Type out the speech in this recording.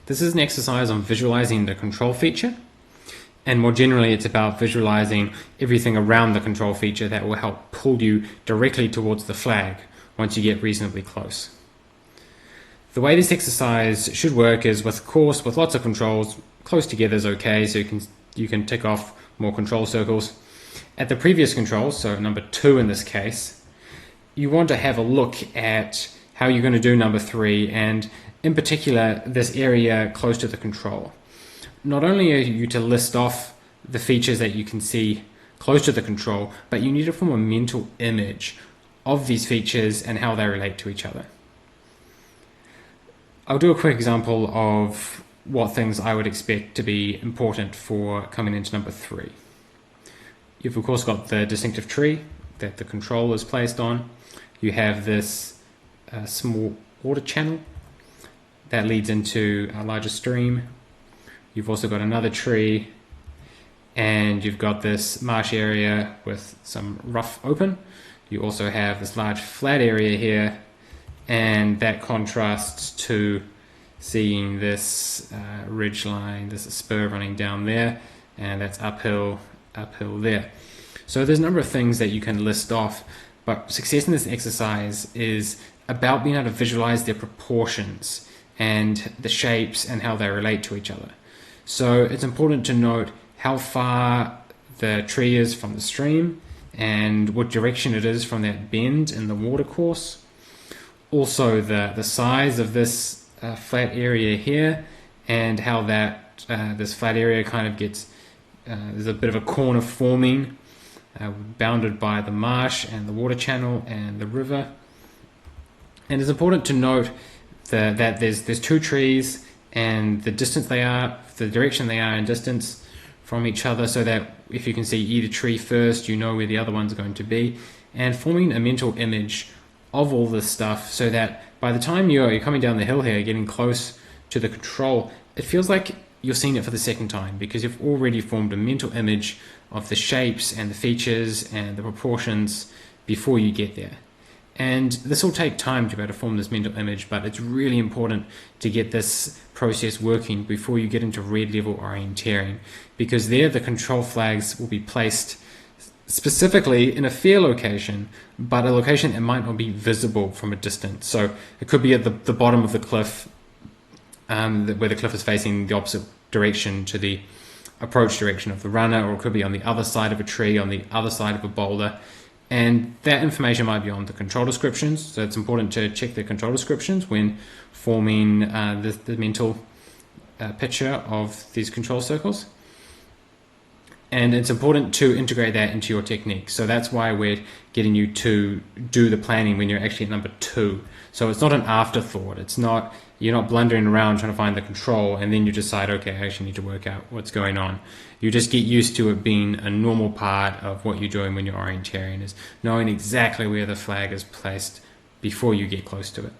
This is an exercise on visualizing the control feature, and more generally it's about visualizing everything around the control feature that will help pull you directly towards the flag once you get reasonably close. The way this exercise should work is with lots of controls. Close together is okay, so you can tick off more control circles. At the previous control, so number 2 in this case, you want to have a look at how you're going to do number 3, and in particular this area close to the control. Not only are you to list off the features that you can see close to the control, but you need to form a mental image of these features and how they relate to each other. I'll do a quick example of what things I would expect to be important for coming into number 3. You've of course got the distinctive tree that the control is placed on. You have this small water channel that leads into a larger stream. You've also got another tree, and you've got this marsh area with some rough open. You also have this large flat area here, and that contrasts to seeing this ridge line, this spur running down there, and that's uphill there. So there's a number of things that you can list off, but success in this exercise is about being able to visualize their proportions and the shapes and how they relate to each other. So it's important to note how far the tree is from the stream and what direction it is from that bend in the water course. Also the size of this flat area here, and how that this flat area kind of gets there's a bit of a corner forming, bounded by the marsh and the water channel and the river. And it's important to note that there's 2 trees, and the distance they are, the direction they are in distance from each other, so that if you can see either tree first, you know where the other one's going to be, and forming a mental image of all this stuff, so that by the time you're coming down the hill here, getting close to the control, it feels like you're seeing it for the second time, because you've already formed a mental image of the shapes and the features and the proportions before you get there. And this will take time to be able to form this mental image, but it's really important to get this process working before you get into red level orienteering, because there the control flags will be placed specifically in a fair location, but a location that might not be visible from a distance. So it could be at the bottom of the cliff, where the cliff is facing the opposite direction to the approach direction of the runner, or it could be on the other side of a tree, on the other side of a boulder. And that information might be on the control descriptions, so it's important to check the control descriptions when forming the mental picture of these control circles. And it's important to integrate that into your technique. So that's why we're getting you to do the planning when you're actually at number 2. So it's not an afterthought. You're not blundering around trying to find the control and then you decide, okay, I actually need to work out what's going on. You just get used to it being a normal part of what you're doing when you're orienteering, is knowing exactly where the flag is placed before you get close to it.